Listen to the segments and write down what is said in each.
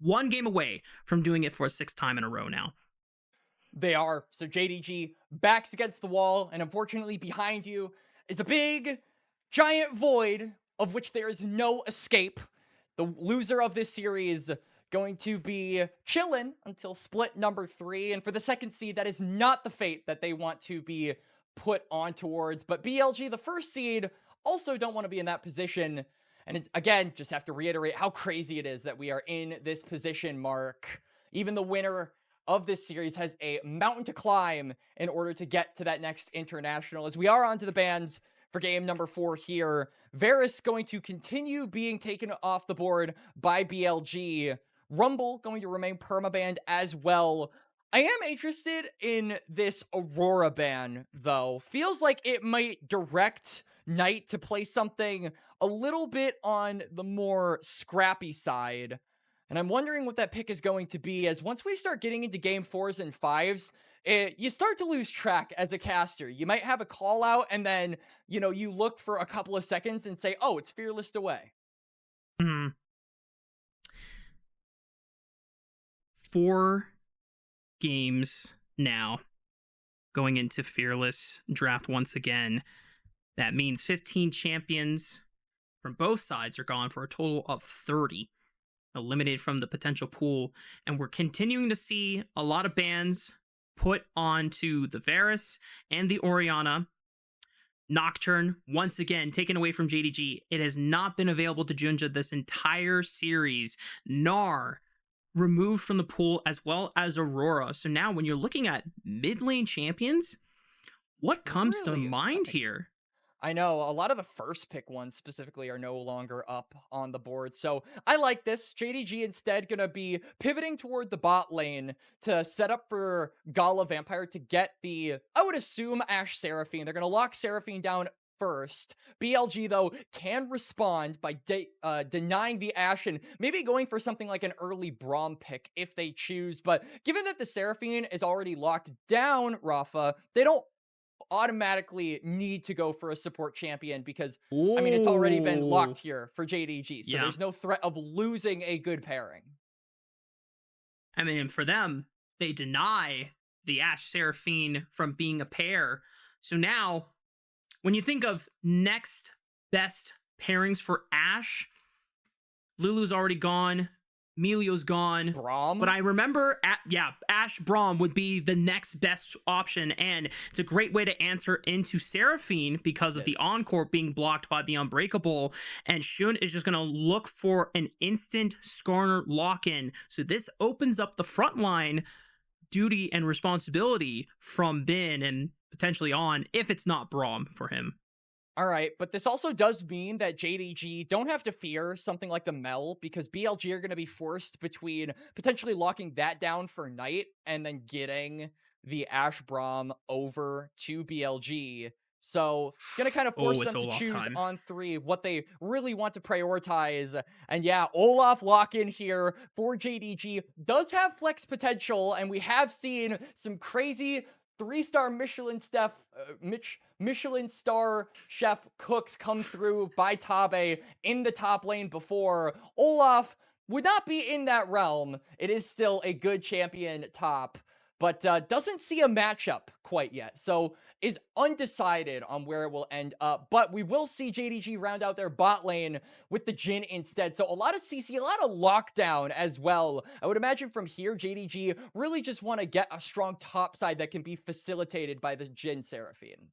one game away from doing it for a 6th time in a row now. They are. So JDG backs against the wall, and unfortunately behind you is a big, giant void of which there is no escape. The loser of this series going to be chilling until split number 3, and for the 2nd seed, that is not the fate that they want to be put on towards. But BLG, the 1st seed, also don't want to be in that position. And it's, again, just have to reiterate how crazy it is that we are in this position, Mark. Even the winner of this series has a mountain to climb in order to get to that next international. As we are onto the bans for game number 4 here, Varus going to continue being taken off the board by BLG. Rumble going to remain permabanned as well. I am interested in this Aurora ban, though. Feels like it might direct Knight to play something a little bit on the more scrappy side. And I'm wondering what that pick is going to be, as once we start getting into game 4s and 5s, you start to lose track as a caster. You might have a call out, and then, you know, you look for a couple of seconds and say, oh, it's Fearless away. 4 games now going into Fearless draft once again. That means 15 champions from both sides are gone for a total of 30. Eliminated from the potential pool, and we're continuing to see a lot of bans put onto the Varus and the Orianna. Nocturne, once again, taken away from JDG. It has not been available to JunJia this entire series. Gnar, removed from the pool, as well as Aurora. So now when you're looking at mid lane champions, what comes to mind here? I know, a lot of the first pick ones specifically are no longer up on the board, so I like this. JDG instead gonna be pivoting toward the bot lane to set up for GALA Vampire to get the, I would assume, Ashe Seraphine. They're gonna lock Seraphine down first. BLG, though, can respond by denying the Ashe and maybe going for something like an early Braum pick if they choose, but given that the Seraphine is already locked down, Raafaa, they don't automatically need to go for a support champion because, I mean, it's already been locked here for JDG, so there's no threat of losing a good pairing. I mean, for them, they deny the Ashe Seraphine from being a pair. So now, when you think of next best pairings for Ashe, Lulu's already gone. Emilio's gone. Braum? But I remember, Ashe Braum would be the next best option, and it's a great way to answer into Seraphine because of the Encore being blocked by the Unbreakable, and Shun is just going to look for an instant Skarner lock-in. So this opens up the frontline duty and responsibility from Bin and potentially on, if it's not Braum for him. All right, but this also does mean that JDG don't have to fear something like the Mel, because BLG are going to be forced between potentially locking that down for Knight and then getting the Ashe Braum over to BLG. So, going to kind of force them to choose on 3 what they really want to prioritize. And yeah, Olaf lock-in here for JDG does have flex potential, and we have seen some crazy 3-star Michelin star chef cooks come through by Tabe in the top lane before. Olaf would not be in that realm. It is still a good champion top, but doesn't see a matchup quite yet. So is undecided on where it will end up, but we will see JDG round out their bot lane with the Jhin instead. So a lot of CC, a lot of lockdown as well. I would imagine from here, JDG really just want to get a strong top side that can be facilitated by the Jhin Seraphine.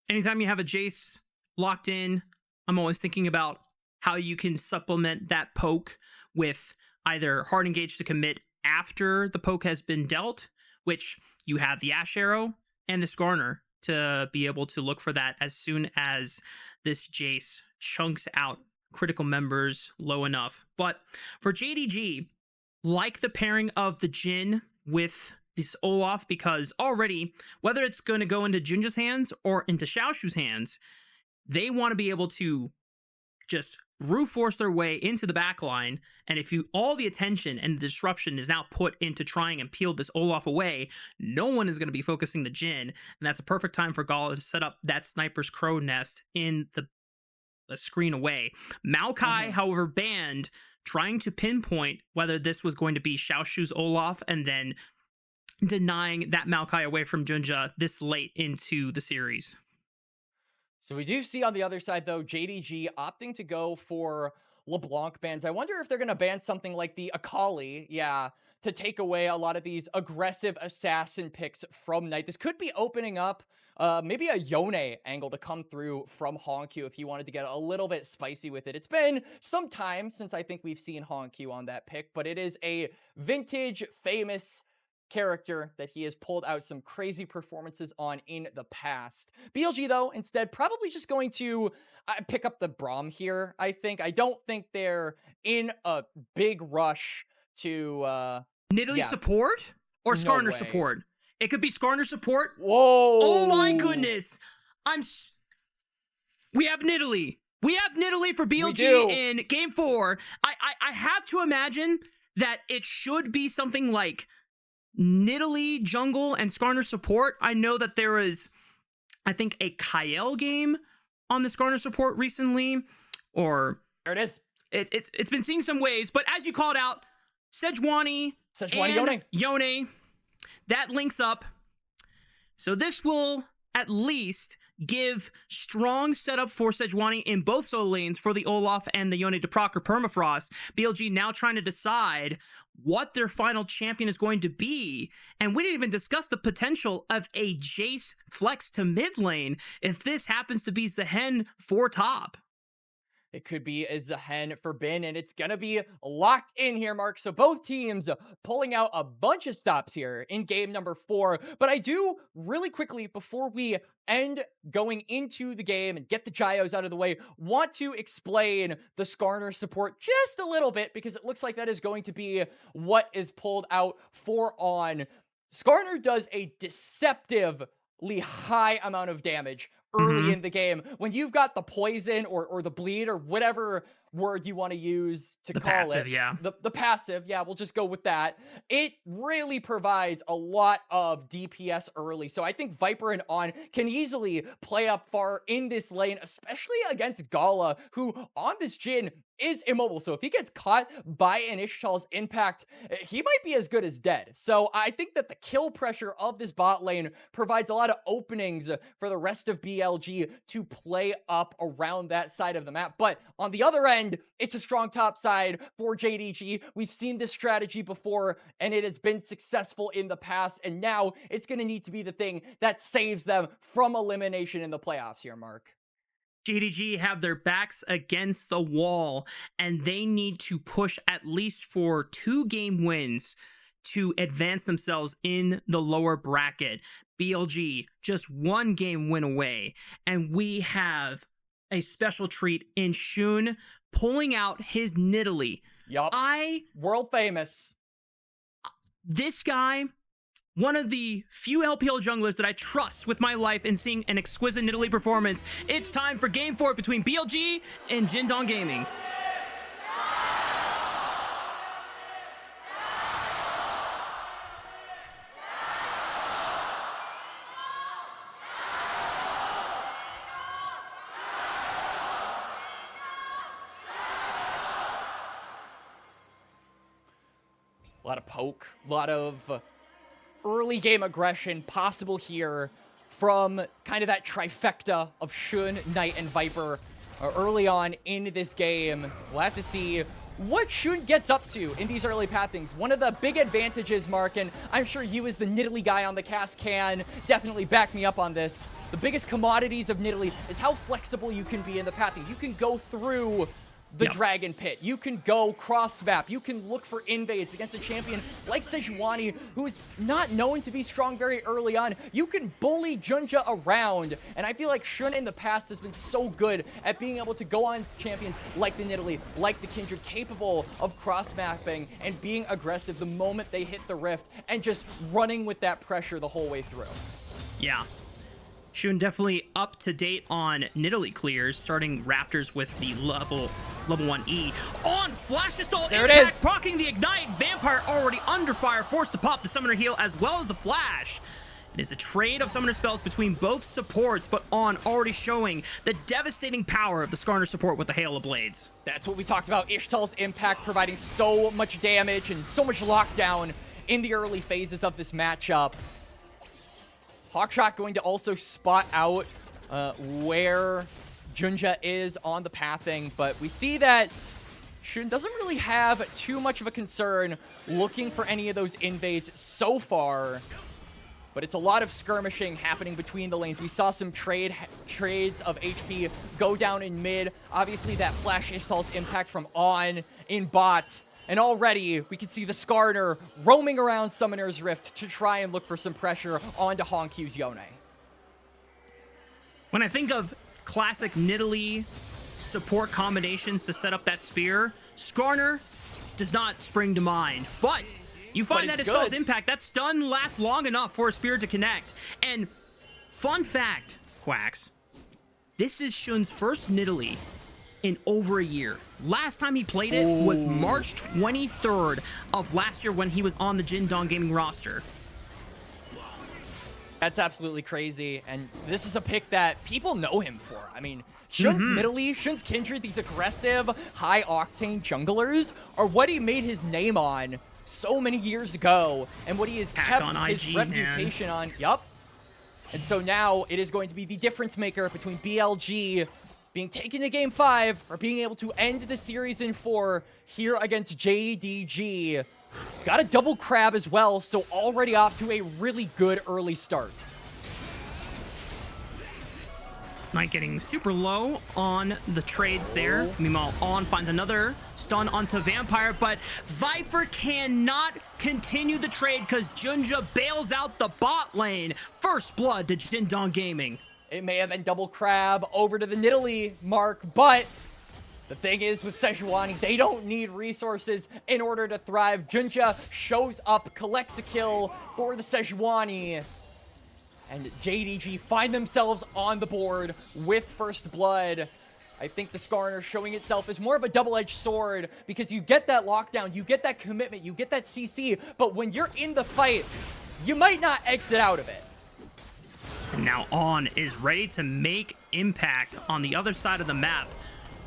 Anytime you have a Jayce locked in, I'm always thinking about how you can supplement that poke with either hard engage to commit after the poke has been dealt, which you have the Ashe Arrow and the Skarner to be able to look for that as soon as this Jayce chunks out critical members low enough. But for JDG, like the pairing of the Jhin with this Olaf, because already, whether it's going to go into JunJia's hands or into Xiaoxu's hands, they want to be able to just brute force their way into the backline, and if all the attention and the disruption is now put into trying and peel this Olaf away, no one is going to be focusing the Jhin, and that's a perfect time for GALA to set up that sniper's crow nest in the a screen away. Maokai, however, banned, trying to pinpoint whether this was going to be Xiaoxu's Olaf and then denying that Maokai away from JunJia this late into the series. So we do see on the other side, though, JDG opting to go for LeBlanc bans. I wonder if they're going to ban something like the Akali, to take away a lot of these aggressive assassin picks from Knight. This could be opening up maybe a Yone angle to come through from HongQ if you wanted to get a little bit spicy with it. It's been some time since I think we've seen HongQ on that pick, but it is a vintage, famous character that he has pulled out some crazy performances on in the past. BLG, though, instead, probably just going to pick up the Braum here, I think. I don't think they're in a big rush to... Nidalee support? Or Skarner support? It could be Skarner support. Whoa! Oh my goodness! We have Nidalee. We have Nidalee for BLG in Game 4. I have to imagine that it should be something like Nidalee jungle and Skarner support. I know that there was, I think, a Kyle game on the Skarner support recently, or there it is. It's been seeing some ways, but as you called out, Sejuani and Yone, that links up. So this will at least give strong setup for Sejuani in both solo lanes for the Olaf and the Yone to proc or permafrost. BLG now trying to decide what their final champion is going to be. And we didn't even discuss the potential of a Jayce flex to mid lane if this happens to be Zaahen for top. It could be a Zaahen for Bin, and it's going to be locked in here, Mark. So both teams pulling out a bunch of stops here in game number 4. But I do, really quickly, before we end going into the game and get the Gyos out of the way, want to explain the Skarner support just a little bit, because it looks like that is going to be what is pulled out for on. Skarner does a deceptively high amount of damage early in the game. When you've got the poison or the bleed or whatever word you want to use to call passive, it. The passive, we'll just go with that. It really provides a lot of DPS early. So I think Viper and On can easily play up far in this lane, especially against GALA, who on this Jhin is immobile. So if he gets caught by an Ishtal's impact, he might be as good as dead. So I think that the kill pressure of this bot lane provides a lot of openings for the rest of BLG to play up around that side of the map. But on the other end, it's a strong top side for JDG. We've seen this strategy before, and it has been successful in the past, and now it's going to need to be the thing that saves them from elimination in the playoffs here, Mark. JDG have their backs against the wall, and they need to push at least for 2 game wins to advance themselves in the lower bracket. BLG just 1 game win away, and we have a special treat in Shun pulling out his Nidalee. Yup. World famous. This guy, one of the few LPL junglers that I trust with my life in seeing an exquisite Nidalee performance. It's time for Game 4 between BLG and Jindong Gaming. A lot of poke, a lot of early game aggression possible here from kind of that trifecta of Shun, Knight, and Viper early on in this game. We'll have to see what Shun gets up to in these early pathings. One of the big advantages, Mark, and I'm sure you as the Nidalee guy on the cast can definitely back me up on this. The biggest commodities of Nidalee is how flexible you can be in the pathing. You can go through the Dragon Pit. You can go cross-map. You can look for invades against a champion like Sejuani, who is not known to be strong very early on. You can bully JunJia around, and I feel like Shun in the past has been so good at being able to go on champions like the Nidalee, like the Kindred, capable of cross-mapping and being aggressive the moment they hit the rift, and just running with that pressure the whole way through. Yeah. Shun definitely up to date on Nidalee clears, starting Raptors with the level 1E. On flash install there impact, it is. proccing the ignite. Vampire already under fire, forced to pop the summoner heal as well as the flash. It is a trade of summoner spells between both supports, but On already showing the devastating power of the Skarner support with the Hail of Blades. That's what we talked about. Ishtal's impact providing so much damage and so much lockdown in the early phases of this matchup. Hawkshot going to also spot out where JunJia is on the pathing, but we see that Jhin doesn't really have too much of a concern looking for any of those invades so far. But it's a lot of skirmishing happening between the lanes. We saw some trades of HP go down in mid. Obviously, that flash Ishtal's impact from On in bot. And already, we can see the Skarner roaming around Summoner's Rift to try and look for some pressure onto HongQ's Yone. When I think of classic Nidalee support combinations to set up that spear, Skarner does not spring to mind. But you find that Ishtal's impact, that stun lasts long enough for a spear to connect. And fun fact, Quax, this is Jhin's first Nidalee in over a year. Last time he played it was March 23rd of last year when he was on the Jhin Gaming roster. That's absolutely crazy, and this is a pick that people know him for. I mean, Jhin's Nidalee, Jhin's Kindred, these aggressive, high-octane junglers are what he made his name on so many years ago, and what he has kept his reputation on. Yup. And so now it is going to be the difference maker between BLG being taken to Game 5 or being able to end the series in 4 here against JDG. Got a double crab as well, so already off to a really good early start. Knight getting super low on the trades there. Meanwhile, On finds another stun onto Vampire, but Viper cannot continue the trade because JunJia bails out the bot lane. First blood to Jhin Gaming. It may have been double crab over to the Nidalee mark, but the thing is with Sejuani, they don't need resources in order to thrive. JunJia shows up, collects a kill for the Sejuani, and JDG find themselves on the board with first blood. I think the Skarner showing itself as more of a double-edged sword because you get that lockdown, you get that commitment, you get that CC, but when you're in the fight, you might not exit out of it. And now On is ready to make impact on the other side of the map.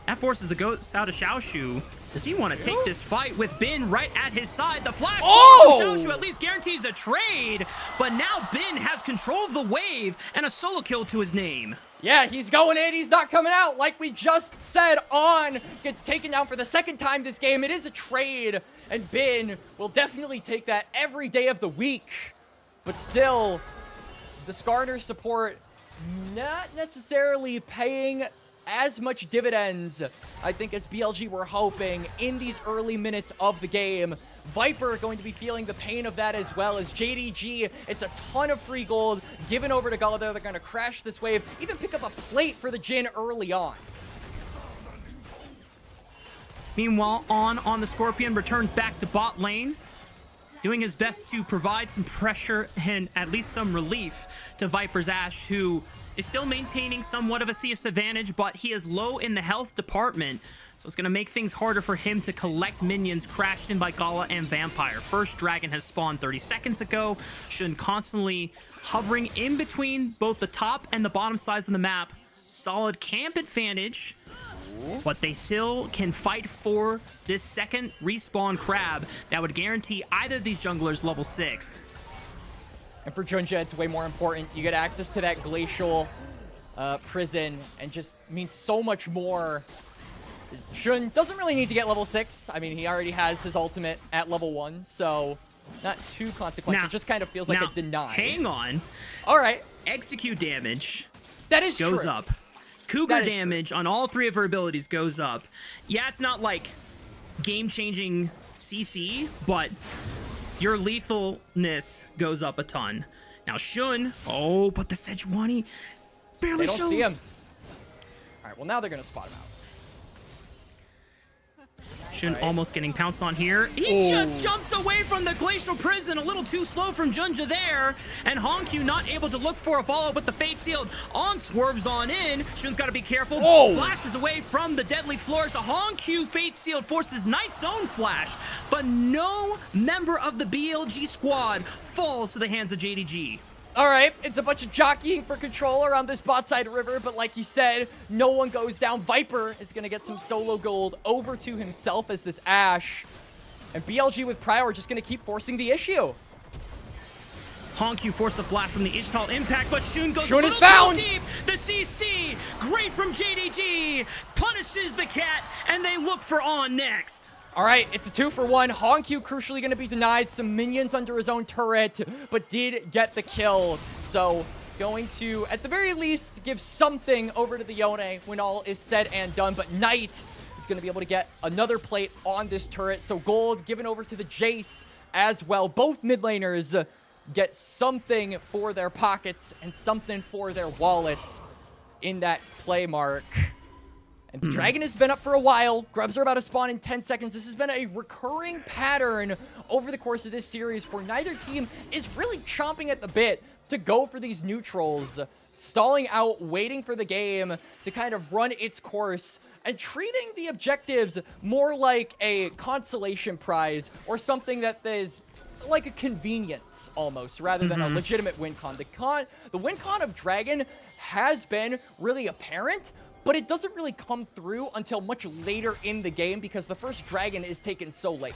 That forces the ghost out of Xiaoxu. Does he want to take this fight with Bin right at his side? The flash from Xiaoxu at least guarantees a trade, but now Bin has control of the wave and a solo kill to his name. Yeah, he's going in, he's not coming out. Like we just said, On gets taken down for the second time this game. It is a trade, and Bin will definitely take that every day of the week. But still, the Skarner support not necessarily paying as much dividends, I think, as BLG were hoping in these early minutes of the game. Viper going to be feeling the pain of that as well as JDG. It's a ton of free gold given over to GALA. They're going to crash this wave, even pick up a plate for the Jhin early on. Meanwhile, On the Scorpion returns back to bot lane, doing his best to provide some pressure and at least some relief to Viper's Ashe, who is still maintaining somewhat of a CS advantage, but he is low in the health department, so it's going to make things harder for him to collect minions crashed in by GALA and Vampire. First dragon has spawned 30 seconds ago. Jhin constantly hovering in between both the top and the bottom sides of the map. Solid camp advantage, but they still can fight for this second respawn crab that would guarantee either of these junglers level 6. And for JunJia, it's way more important. You get access to that glacial prison and just means so much more. Jhin doesn't really need to get level 6. I mean, he already has his ultimate at level 1, so not too consequential. It just kind of feels like a deny. Hang on. All right. Execute damage. That is goes true. up. Cougar damage on all 3 of her abilities goes up. Yeah, it's not like game-changing CC, but your lethalness goes up a ton. Now Jhin, but the Sejuani barely shows. They don't see him. All right, well now they're gonna spot him out. Jhin almost getting pounced on here. He just jumps away from the glacial prison. A little too slow from JunJia there. And HongQ not able to look for a follow-up with the Fate Sealed. On swerves on in. Jhin's got to be careful. Flashes away from the deadly flourish. A HongQ Fate Sealed forces Knight's own flash. But no member of the BLG squad falls to the hands of JDG. All right, it's a bunch of jockeying for control around this bot side river, but like you said, no one goes down. Viper is going to get some solo gold over to himself as this Ashe. And BLG with Prio are just going to keep forcing the issue. HongQ forced a flash from the Ishtal impact, but Jhin goes Jhin a is little found. too deep. The CC, great from JDG, punishes the cat, and they look for On next. All right, it's a 2-for-1. HongQ crucially going to be denied some minions under his own turret, but did get the kill. So going to, at the very least, give something over to the Yone when all is said and done. But Knight is going to be able to get another plate on this turret. So gold given over to the Jayce as well. Both mid laners get something for their pockets and something for their wallets in that play mark. And the Dragon has been up for a while. Grubs are about to spawn in 10 seconds. This has been a recurring pattern over the course of this series where neither team is really chomping at the bit to go for these neutrals, stalling out, waiting for the game to kind of run its course and treating the objectives more like a consolation prize or something that is like a convenience almost rather than a legitimate win con. The win con of Dragon has been really apparent, but it doesn't really come through until much later in the game because the first Dragon is taken so late.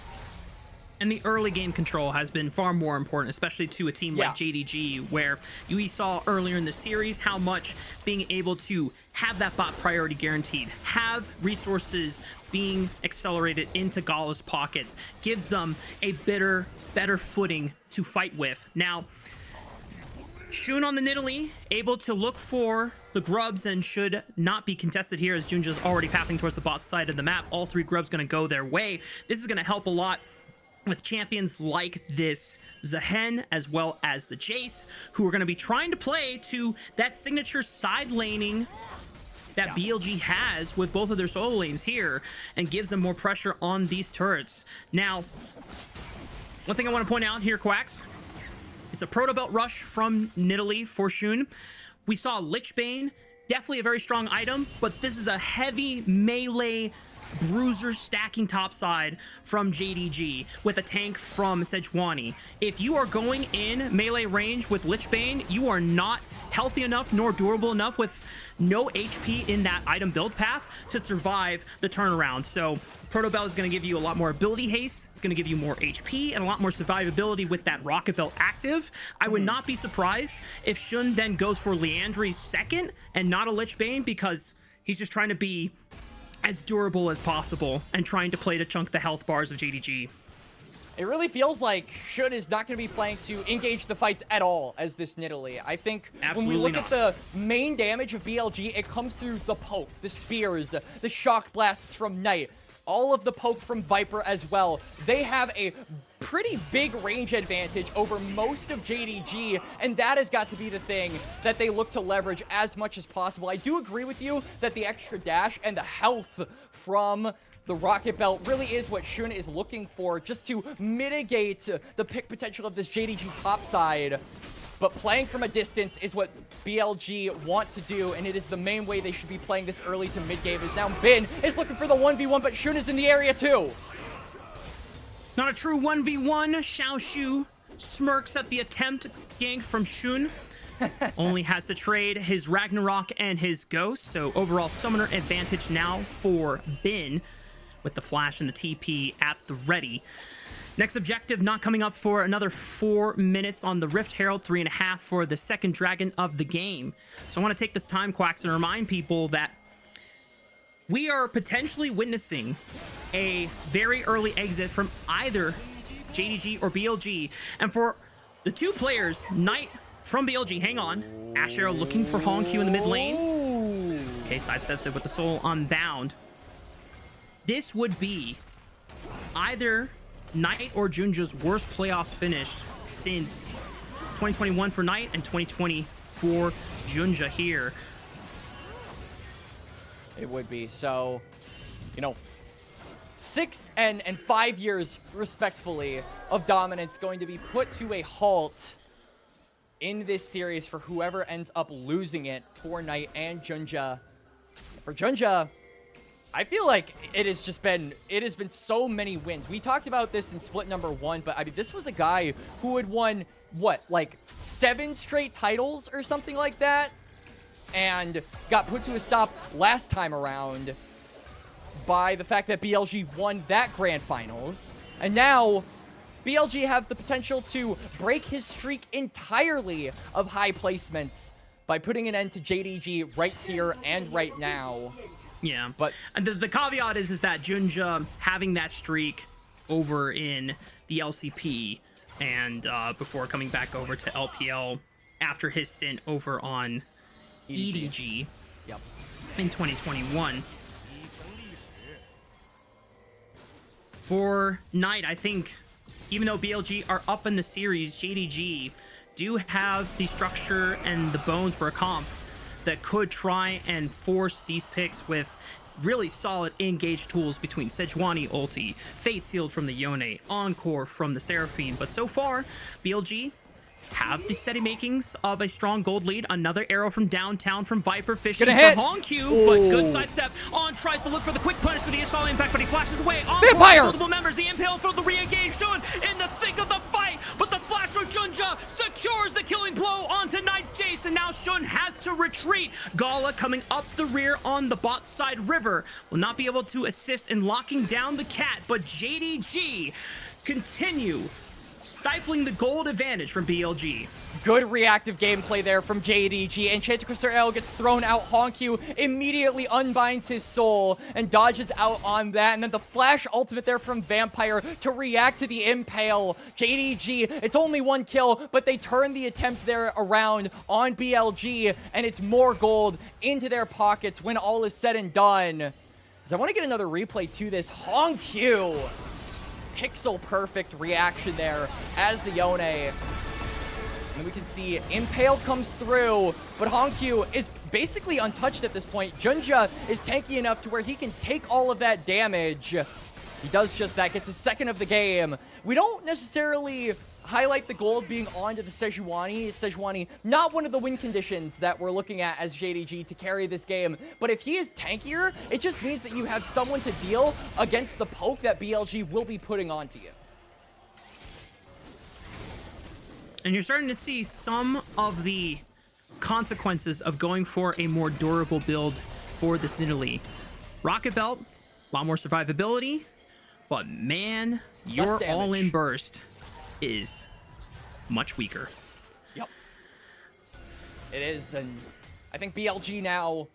And the early game control has been far more important, especially to a team like JDG, where we saw earlier in the series how much being able to have that bot priority guaranteed, have resources being accelerated into GALA's pockets, gives them a better footing to fight with. Now, Jhin on the Nidalee, able to look for the grubs and should not be contested here as JunJia's already pathing towards the bot side of the map. All three grubs going to go their way. This is going to help a lot with champions like this Zaahen as well as the Jayce, who are going to be trying to play to that signature side laning that BLG has with both of their solo lanes here and gives them more pressure on these turrets. Now, one thing I want to point out here, Quax, it's a Proto Belt rush from Nidalee for Jhin. We saw Lichbane, definitely a very strong item, but this is a heavy melee bruiser stacking topside from JDG with a tank from Sejuani. If you are going in melee range with Lichbane, you are not healthy enough nor durable enough with no HP in that item build path to survive the turnaround. So Proto Belt is going to give you a lot more ability haste. It's going to give you more HP and a lot more survivability with that Rocket Belt active. I would not be surprised if Jhin then goes for Liandry's second and not a Lichbane because he's just trying to be as durable as possible and trying to play to chunk the health bars of JDG. It really feels like Jhin is not going to be playing to engage the fights at all as this Nidalee. I think when we look at the main damage of BLG, it comes through the poke, the spears, the shock blasts from Knight, all of the poke from Viper as well. They have a pretty big range advantage over most of JDG, and that has got to be the thing that they look to leverage as much as possible. I do agree with you that the extra dash and the health from the Rocket Belt really is what Jhin is looking for just to mitigate the pick potential of this JDG top side. But playing from a distance is what BLG want to do, and it is the main way they should be playing this early to mid game. As now Bin is looking for the 1v1, but Jhin is in the area too. Not a true 1v1. Xiaoxu smirks at the attempt gank from Jhin. Only has to trade his Ragnarok and his Ghost, so overall summoner advantage now for Bin with the flash and the TP at the ready. Next objective not coming up for another 4 minutes on the Rift Herald, 3.5 for the second dragon of the game. So I want to take this time, Quax, and remind people that we are potentially witnessing a very early exit from either JDG or BLG. And for the two players, Knight from BLG, hang on, Ashe Arrow looking for HongQ in the mid lane. Okay, sidesteps it with the Soul Unbound. This would be either Knight or JunJia's worst playoffs finish since 2021 for Knight and 2020 for JunJia here. It would be. So, you know, 6 and 5 years, respectfully, of dominance going to be put to a halt in this series for whoever ends up losing it for Knight and JunJia. For JunJia, I feel like it has been so many wins. We talked about this in split number 1, but I mean, this was a guy who had won, what, like 7 straight titles or something like that? And got put to a stop last time around by the fact that BLG won that grand finals. And now BLG have the potential to break his streak entirely of high placements by putting an end to JDG right here and right now. Yeah, but and the caveat is that JunJia having that streak over in the LCP and before coming back over to LPL after his stint over on EDG yep. in 2021. For Knight, I think even though BLG are up in the series, JDG do have the structure and the bones for a comp that could try and force these picks with really solid engaged tools between Sejuani ulti, Fate Sealed from the Yone, Encore from the Seraphine. But so far, BLG have the steady makings of a strong gold lead. Another arrow from downtown from Viper fishing for HongQ, but good sidestep. On tries to look for the quick punish with the initial impact, but he flashes away. Vampire! Multiple members, the impale for the re-engage. Jhin in the thick of the fight, but the flash from JunJia secures the killing blow onto Knight's Jayce, and now Jhin has to retreat. GALA coming up the rear on the bot side river will not be able to assist in locking down the cat, but JDG continue stifling the gold advantage from BLG. Good reactive gameplay there from JDG. Enchanted Crystal Arrow gets thrown out. HongQ immediately unbinds his soul and dodges out on that. And then the flash ultimate there from Vampire to react to the impale. JDG, it's only 1 kill, but they turn the attempt there around on BLG, and it's more gold into their pockets when all is said and done. So I want to get another replay to this. HongQ, pixel perfect reaction there as the Yone. And we can see Impale comes through, but HongQ is basically untouched at this point. JunJia is tanky enough to where he can take all of that damage. He does just that, gets a second of the game. We don't necessarily highlight the gold being onto the Sejuani. Sejuani, not one of the win conditions that we're looking at as JDG to carry this game. But if he is tankier, it just means that you have someone to deal against the poke that BLG will be putting onto you. And you're starting to see some of the consequences of going for a more durable build for this Nidalee. Rocket Belt, a lot more survivability, but man, your all-in burst is much weaker. Yep. It is, and I think BLG now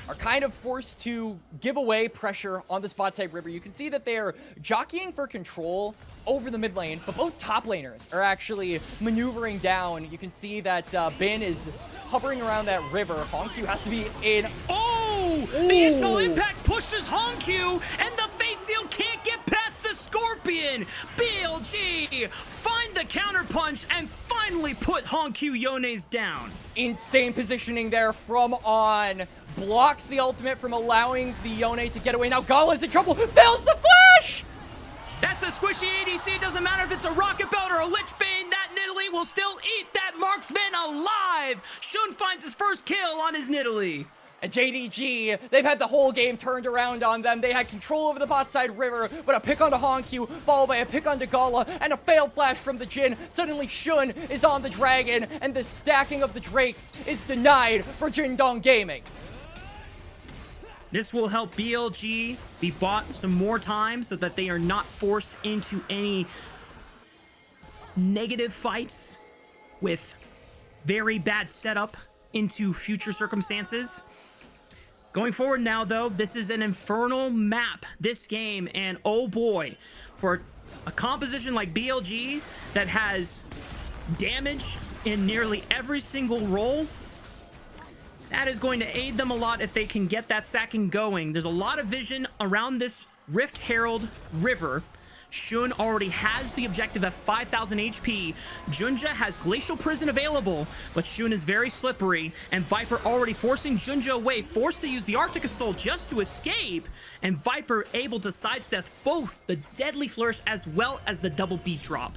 are kind of forced to give away pressure on this bot side river. You can see that they're jockeying for control over the mid lane, but both top laners are actually maneuvering down. You can see that Bin is hovering around that river. HongQ has to be in. Oh! Ooh. The initial impact pushes HongQ, and the Fate Seal can't get past the Scorpion. BLG find the counterpunch and finally put HongQ Yone's down. Insane positioning there from On. Blocks the ultimate from allowing the Yone to get away. Now GALA's in trouble. Fails the flash! That's a squishy ADC. It doesn't matter if it's a Rocket Belt or a Lich Bane. That Nidalee will still eat that marksman alive. Jhin finds his first kill on his Nidalee. And JDG, they've had the whole game turned around on them. They had control over the bot side river, but a pick onto HongQ, followed by a pick onto GALA, and a failed flash from the Jhin. Suddenly Jhin is on the dragon, and the stacking of the Drakes is denied for Jingdong Gaming. This will help BLG be bought some more time so that they are not forced into any negative fights with very bad setup into future circumstances. Going forward now, though, this is an infernal map, this game, and oh boy, for a composition like BLG that has damage in nearly every single role, that is going to aid them a lot if they can get that stacking going. There's a lot of vision around this Rift Herald River. Jhin already has the objective at 5,000 HP. JunJia has Glacial Prison available, but Jhin is very slippery, and Viper already forcing JunJia away, forced to use the Arctic Assault just to escape, and Viper able to sidestep both the Deadly Flourish as well as the double beat drop.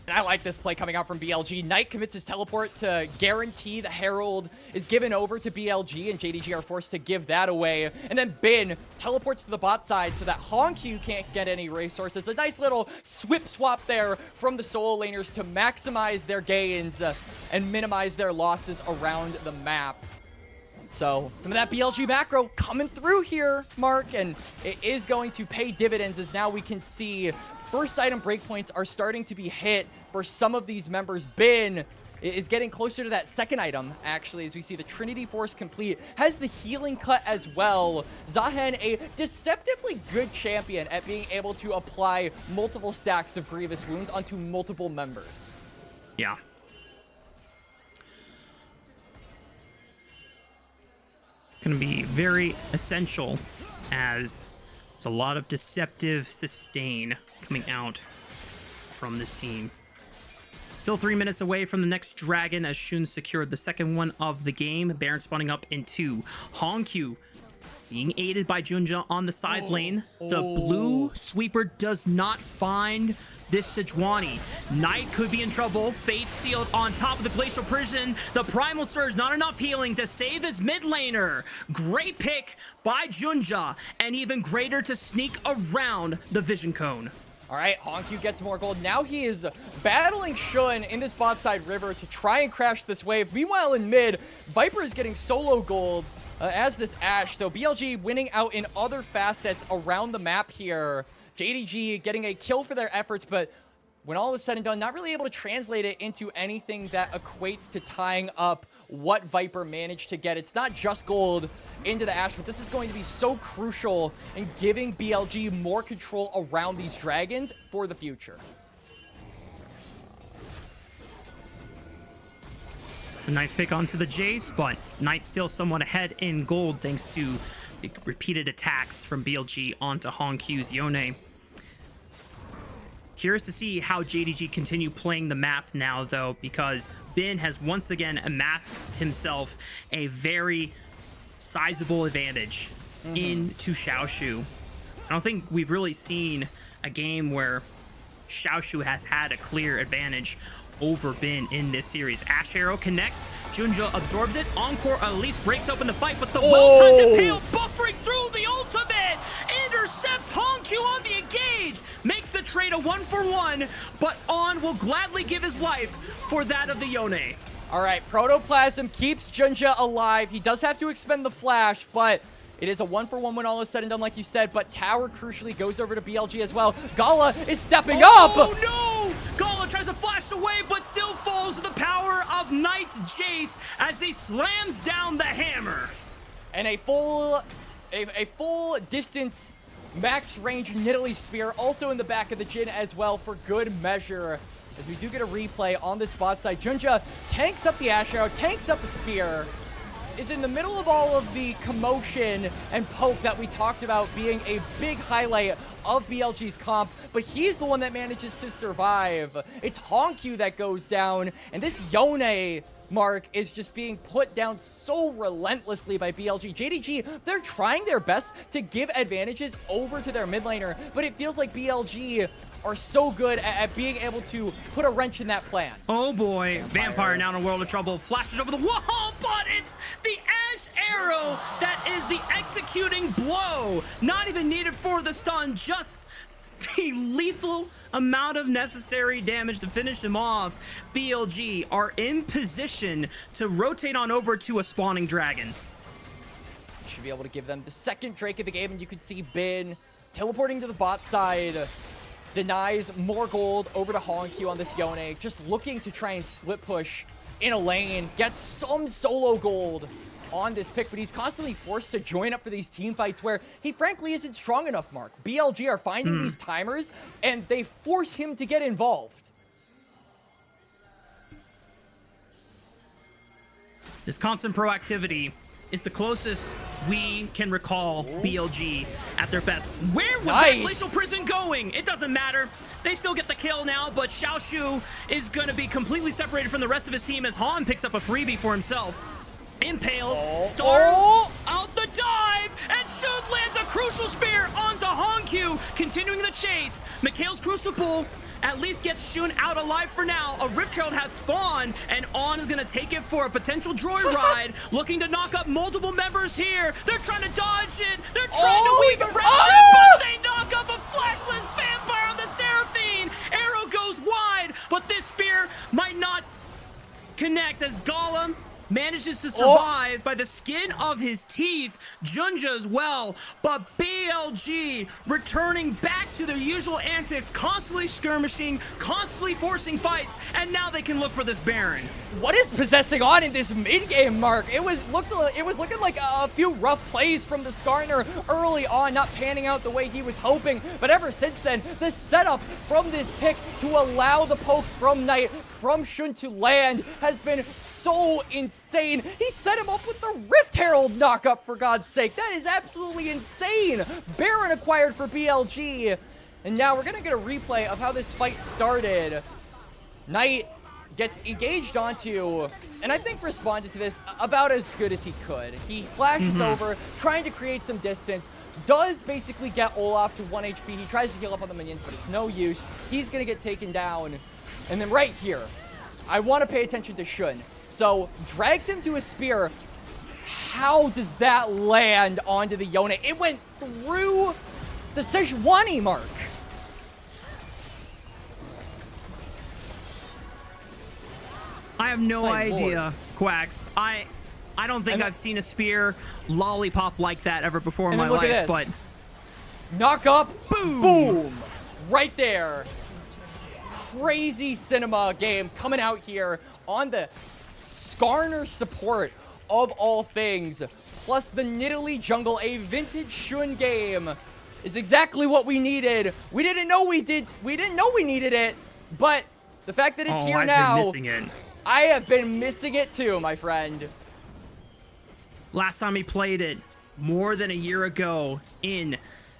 And I like this play coming out from BLG. Knight commits his teleport to guarantee the Herald is given over to BLG, and JDG are forced to give that away. And then Bin teleports to the bot side so that HongQ can't get any resources. A nice little swip swap there from the solo laners to maximize their gains and minimize their losses around the map. So some of that BLG macro coming through here, Mark, and it is going to pay dividends as now we can see first item breakpoints are starting to be hit for some of these members. Bin is getting closer to that second item, actually, as we see the Trinity Force complete. Has the healing cut as well. Zaahen, a deceptively good champion at being able to apply multiple stacks of Grievous Wounds onto multiple members. Yeah. It's going to be very essential as there's a lot of deceptive sustain coming out from this team. Still 3 minutes away from the next dragon as Xun secured the second one of the game. Baron spawning up in 2. HongQ being aided by JunJia on the side lane. The blue sweeper does not find this Sejuani. Knight could be in trouble. Fate sealed on top of the Glacial Prison. The Primal Surge, not enough healing to save his mid laner. Great pick by JunJia, and even greater to sneak around the Vision Cone. All right, HongQ gets more gold. Now he is battling Xun in this bot side river to try and crash this wave. Meanwhile, in mid, Viper is getting solo gold as this Ashe. So BLG winning out in other facets around the map here. JDG getting a kill for their efforts, but when all is said and done, not really able to translate it into anything that equates to tying up what Viper managed to get. It's not just gold into the Ashe, but this is going to be so crucial in giving BLG more control around these dragons for the future. It's a nice pick onto the Jayce, but Knight still somewhat ahead in gold thanks to the repeated attacks from BLG onto HongQ's Yone. Curious to see how JDG continue playing the map now, though, because Bin has once again amassed himself a very sizable advantage into Xiaoxu. I don't think we've really seen a game where Xiaoxu has had a clear advantage over Bin in this series. Ashe Arrow connects, JunJia absorbs it, Encore at least breaks open the fight, but the well-timed impale buffering through the ultimate intercepts HongQ on the engage, makes the trade a 1-for-1, but On will gladly give his life for that of the Yone. All right, Protoplasm keeps JunJia alive. He does have to expend the flash, but it is a 1-for-1 when all is said and done, like you said, but Tower crucially goes over to BLG as well. GALA is stepping up! Oh no! GALA tries to flash away, but still falls to the power of Knight's Jayce as he slams down the hammer. And a full distance max range Nidalee spear also in the back of the Jhin as well for good measure. As we do get a replay on this bot side, JunJia tanks up the Ashe Arrow, tanks up the spear, is in the middle of all of the commotion and poke that we talked about being a big highlight of BLG's comp, but he's the one that manages to survive. It's HongQ that goes down, and this Yone, Mark, is just being put down so relentlessly by BLG. JDG, they're trying their best to give advantages over to their mid laner, but it feels like BLG are so good at being able to put a wrench in that plan. Oh boy, Vampire now in a world of trouble, flashes over the wall, but it's the Ashe Arrow that is the executing blow. Not even needed for the stun, just the lethal amount of necessary damage to finish him off. BLG are in position to rotate on over to a spawning dragon. Should be able to give them the second Drake of the game, and you can see Bin teleporting to the bot side. Denies more gold over to HongQ on this Yone, just looking to try and split push in a lane, get some solo gold on this pick, but he's constantly forced to join up for these team fights where he frankly isn't strong enough, Mark. BLG are finding these timers, and they force him to get involved. This constant proactivity is the closest we can recall BLG at their best. Where was that Glacial Prison going? It doesn't matter. They still get the kill now, but Xiaoxu is going to be completely separated from the rest of his team as Han picks up a freebie for himself. Impale starts out the dive, and Xun lands a crucial spear onto HongQ, continuing the chase. Mikhail's Crucible at least gets Shun out alive for now. A Rift Herald has spawned, and On is going to take it for a potential joyride, looking to knock up multiple members here. They're trying to dodge it. They're trying to weave around it, but they knock up a flashless vampire on the Seraphine. Arrow goes wide, but this spear might not connect as GALA manages to survive by the skin of his teeth. JunJia as well, but BLG returning back to their usual antics, constantly skirmishing, constantly forcing fights, and now they can look for this Baron. What is possessing On in this mid game, Mark? It was looking like a few rough plays from the Skarner early on, not panning out the way he was hoping. But ever since then, the setup from this pick to allow the poke from Knight, from Shun to land has been so insane. He set him up with the Rift Herald knockup, for God's sake. That is absolutely insane. Baron acquired for BLG. And now we're going to get a replay of how this fight started. Knight gets engaged onto, and I think responded to this about as good as he could. He flashes over, trying to create some distance, does basically get Olaf to 1 HP. He tries to heal up on the minions, but it's no use. He's going to get taken down. And then right here, I want to pay attention to Shun. So, drags him to a spear. How does that land onto the Yone? It went through the Sejuani, Mark. I have no idea, Quax. I don't think I've seen a spear lollipop like that ever before in my life, but knock up, boom, boom, right there. Crazy cinema game coming out here on the Skarner support of all things, plus the Nidalee jungle. A vintage Shun game is exactly what we needed. We didn't know we needed it, but the fact that it's here now, I've been missing it. I have been missing it too, my friend. Last time he played it, more than a year ago, in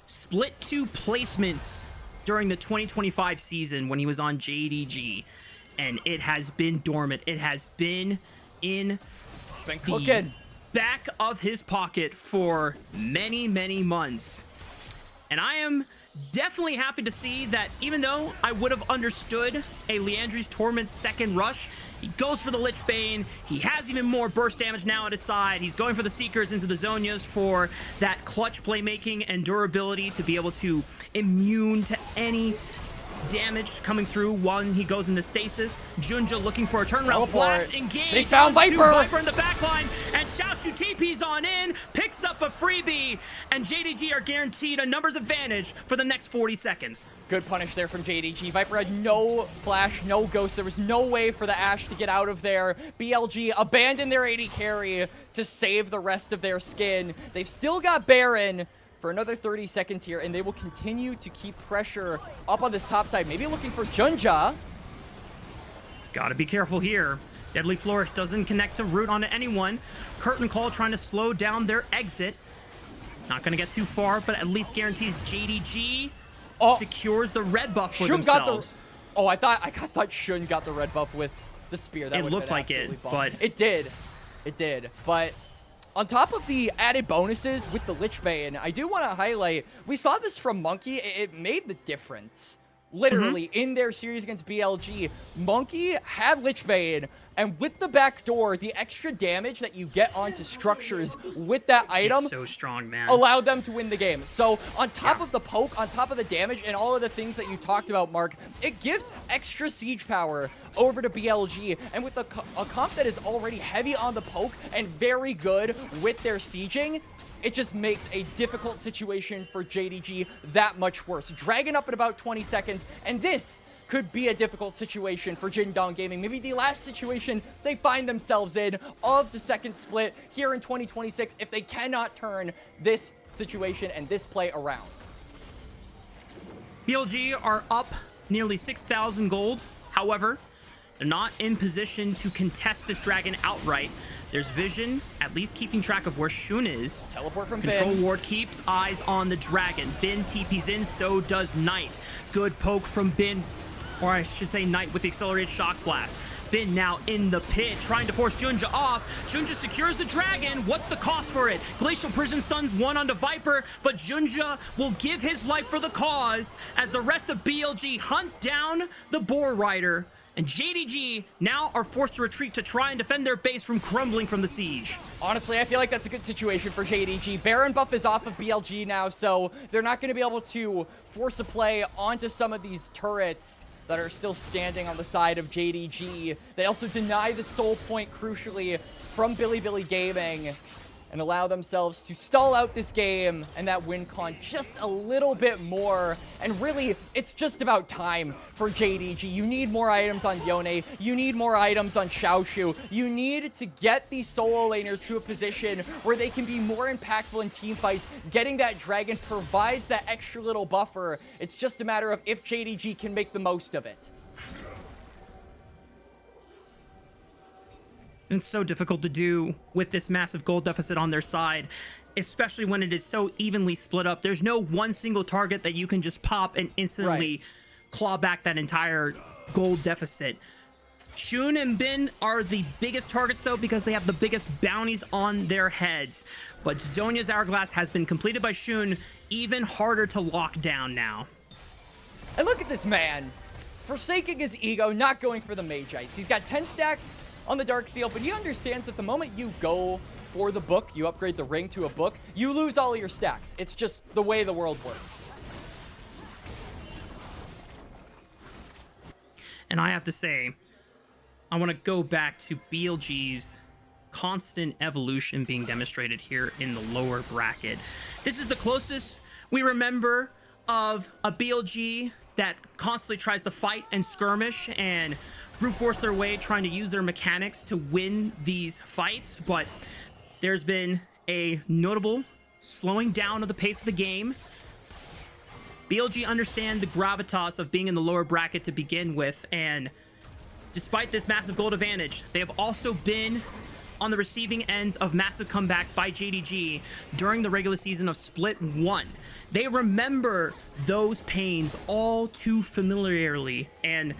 Split 2 placements during the 2025 season when he was on JDG. And it has been dormant. It has been in the back of his pocket for many, many months. And I am definitely happy to see that even though I would have understood a Liandry's Torment's second rush, he goes for the Lich Bane. He has even more burst damage now at his side. He's going for the Seekers into the Zhonya's for that clutch playmaking and durability to be able to immune to any damage coming through when he goes into stasis. JunJia looking for a turnaround flash, engage. They found Viper in the backline, and Xiaoxu TP's on in, picks up a freebie, and JDG are guaranteed a numbers advantage for the next 40 seconds. Good punish there from JDG. Viper had no flash, no ghost. There was no way for the Ashe to get out of there. BLG abandoned their AD carry to save the rest of their skin. They've still got Baron for another 30 seconds here, and they will continue to keep pressure up on this top side. Maybe looking for JunJia. Gotta be careful here. Deadly Flourish doesn't connect the root onto anyone. Curtain Call trying to slow down their exit. Not gonna get too far, but at least guarantees JDG secures the red buff for themselves. I thought Shun got the red buff with the spear. That it looked like it, but it did. It did. But on top of the added bonuses with the Lich Bane, I do want to highlight, we saw this from Monkey. It made the difference. Literally, in their series against BLG, Monkey had Lich Bane, and with the back door, the extra damage that you get onto structures with that item it's so strong, man, allowed them to win the game. So on top of the poke, on top of the damage, and all of the things that you talked about, Mark, it gives extra siege power over to BLG. And with a comp that is already heavy on the poke and very good with their sieging, it just makes a difficult situation for JDG that much worse. Dragon up in about 20 seconds, and this could be a difficult situation for Jin Dong Gaming. Maybe the last situation they find themselves in of the second split here in 2026 if they cannot turn this situation and this play around. BLG are up nearly 6,000 gold. However, they're not in position to contest this dragon outright. There's vision, at least keeping track of where Shun is. Teleport from Control Bin. Ward keeps eyes on the dragon. Bin TP's in, so does Knight. Good poke from Bin. or I should say Knight with the accelerated shock blast. Bin now in the pit, trying to force JunJia off. JunJia secures the dragon. What's the cost for it? Glacial Prison stuns one onto Viper, but JunJia will give his life for the cause as the rest of BLG hunt down the Boar Rider. And JDG now are forced to retreat to try and defend their base from crumbling from the siege. Honestly, I feel like that's a good situation for JDG. Baron buff is off of BLG now, so they're not going to be able to force a play onto some of these turrets that are still standing on the side of JDG. They also deny the soul point, crucially, from Bilibili Gaming, and allow themselves to stall out this game and that win con just a little bit more. And really, it's just about time for JDG. You need more items on Yone. You need more items on Xiaoxu. You need to get these solo laners to a position where they can be more impactful in team fights. Getting that dragon provides that extra little buffer. It's just a matter of if JDG can make the most of it. And it's so difficult to do with this massive gold deficit on their side, especially when it is so evenly split up. There's no one single target that you can just pop and instantly claw back that entire gold deficit. Shun and Bin are the biggest targets, though, because they have the biggest bounties on their heads. But Zhonya's Hourglass has been completed by Shun, even harder to lock down now. And look at this man, forsaking his ego, not going for the Mage Ice. He's got 10 stacks on the Dark Seal, but he understands that the moment you go for the book, you upgrade the ring to a book, you lose all of your stacks. It's just the way the world works. And I have to say, I want to go back to BLG's constant evolution being demonstrated here in the lower bracket. This is the closest we remember of a BLG that constantly tries to fight and skirmish and brute force their way, trying to use their mechanics to win these fights, but there's been a notable slowing down of the pace of the game. BLG understand the gravitas of being in the lower bracket to begin with, and despite this massive gold advantage, they have also been on the receiving ends of massive comebacks by JDG during the regular season of Split 1. They remember those pains all too familiarly, and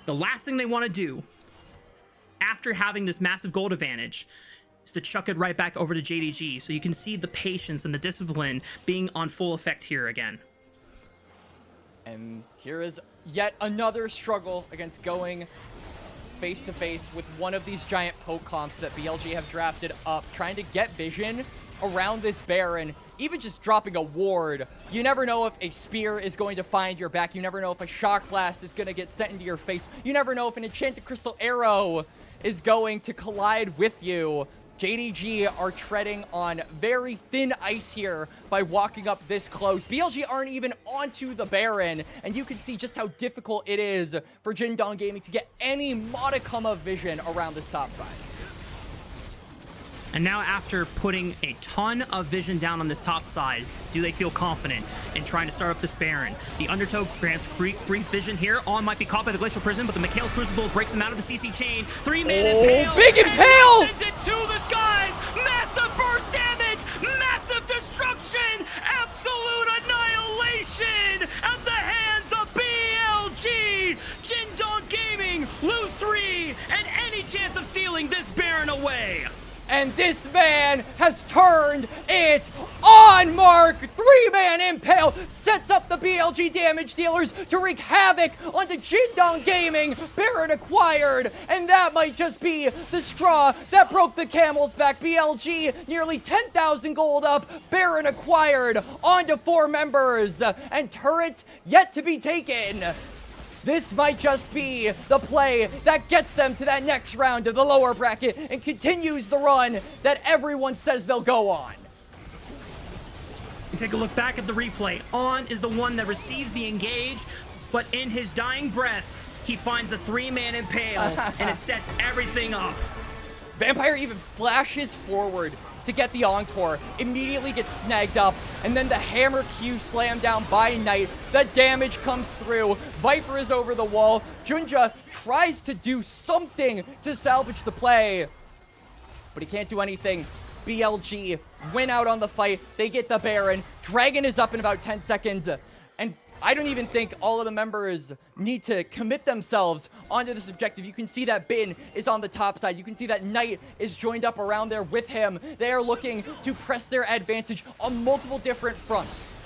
the last thing they want to do after having this massive gold advantage is to chuck it right back over to JDG. So you can see the patience and the discipline being on full effect here again. And here is yet another struggle against going face to face with one of these giant poke comps that BLG have drafted up, trying to get vision around this Baron. Even just dropping a ward, you never know if a spear is going to find your back. You never know if a shock blast is going to get sent into your face. You never know if an enchanted crystal arrow is going to collide with you. JDG are treading on very thin ice here by walking up this close. BLG aren't even onto the Baron, and you can see just how difficult it is for Jhin Gaming to get any modicum of vision around this top side. And now, after putting a ton of vision down on this top side, do they feel confident in trying to start up this Baron? The Undertow grants brief vision here. On might be caught by the Glacial Prison, but the Mikhail's Crucible breaks him out of the CC chain. 3-man impale. Big impale! Sends it to the skies. Massive burst damage. Massive destruction. Absolute annihilation at the hands of BLG. Jhin Gaming lose 3 and any chance of stealing this Baron away. And this man has turned it on, Mark! 3-man impale sets up the BLG damage dealers to wreak havoc onto Jhin Gaming. Baron acquired, and that might just be the straw that broke the camel's back. BLG nearly 10,000 gold up. Baron acquired onto 4 members, and turrets yet to be taken. This might just be the play that gets them to that next round of the lower bracket and continues the run that everyone says they'll go on. And take a look back at the replay. On is the one that receives the engage, but in his dying breath, he finds a 3-man impale, and it sets everything up. Vampire even flashes forward to get the encore, immediately gets snagged up, and then the hammer Q slammed down by Knight. The damage comes through. Viper is over the wall. JunJia tries to do something to salvage the play, but he can't do anything. BLG win out on the fight. They get the Baron. Dragon is up in about 10 seconds. And I don't even think all of the members need to commit themselves onto this objective. You can see that Bin is on the top side. You can see that Knight is joined up around there with him. They are looking to press their advantage on multiple different fronts.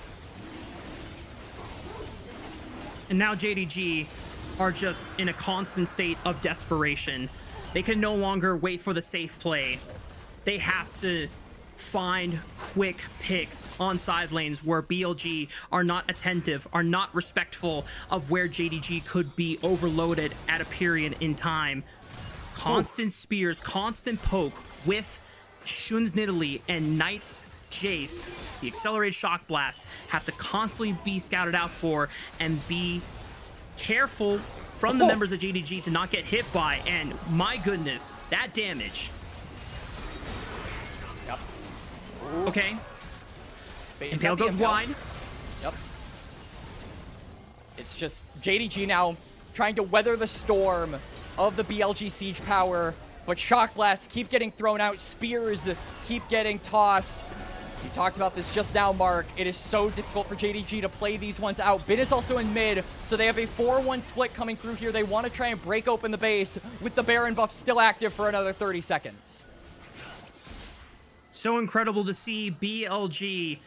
And now JDG are just in a constant state of desperation. They can no longer wait for the safe play. They have to find quick picks on side lanes where BLG are not attentive, are not respectful of where JDG could be overloaded at a period in time. Constant spears, constant poke with Shun's Nidalee and Knight's Jayce. The accelerated shock blast have to constantly be scouted out for and be careful from the members of JDG to not get hit by. And my goodness, that damage. Okay. Impale goes wide. Yep. It's just JDG now trying to weather the storm of the BLG siege power, but shock blasts keep getting thrown out, spears keep getting tossed. You talked about this just now, Mark. It is so difficult for JDG to play these ones out. Bin is also in mid, so they have a 4-1 split coming through here. They want to try and break open the base with the Baron buff still active for another 30 seconds. So incredible to see BLG,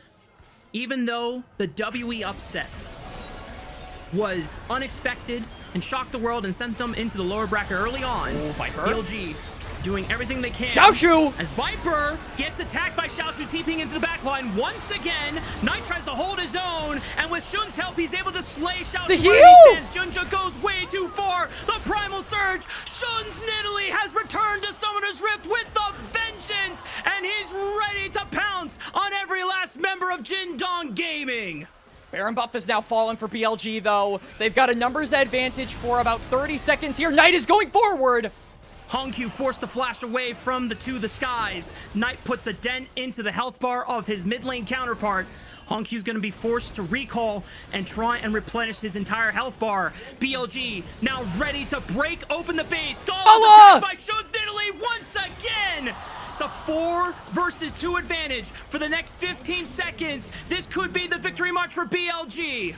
even though the WE upset was unexpected and shocked the world and sent them into the lower bracket early on. Oh, Viper. BLG doing everything they can. Xiaoxu! As Viper gets attacked by Xiaoxu, TPing into the backline once again. Knight tries to hold his own, and with Shun's help, he's able to slay Xiaoxu. The where heal! he stands. JunJia goes way too far. The Primal Surge. Shun's Nidalee has returned to Summoner's Rift with the vengeance, and he's ready to pounce on every last member of Jindong Gaming. Baron buff is now fallen for BLG, though. They've got a numbers advantage for about 30 seconds here. Knight is going forward. HongQ forced to flash away from the skies. Knight puts a dent into the health bar of his mid lane counterpart. HongQ's gonna be forced to recall and try and replenish his entire health bar. BLG now ready to break open the base. GALA attacked by Shun's Nidalee once again. It's a 4 versus 2 advantage for the next 15 seconds. This could be the victory march for BLG.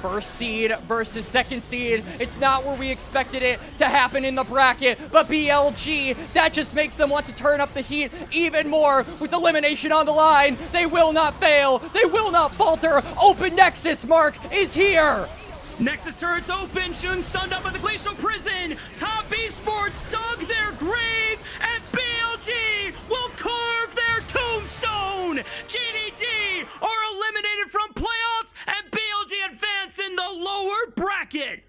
First seed versus second seed. It's not where we expected it to happen in the bracket, but BLG, that just makes them want to turn up the heat even more with elimination on the line. They will not fail. They will not falter. Open Nexus, Mark, is here. Nexus turrets open. Shun stunned up at the Glacial Prison. Top eSports dug their grave, and BLG will carve their tombstone. JDG are eliminated from play.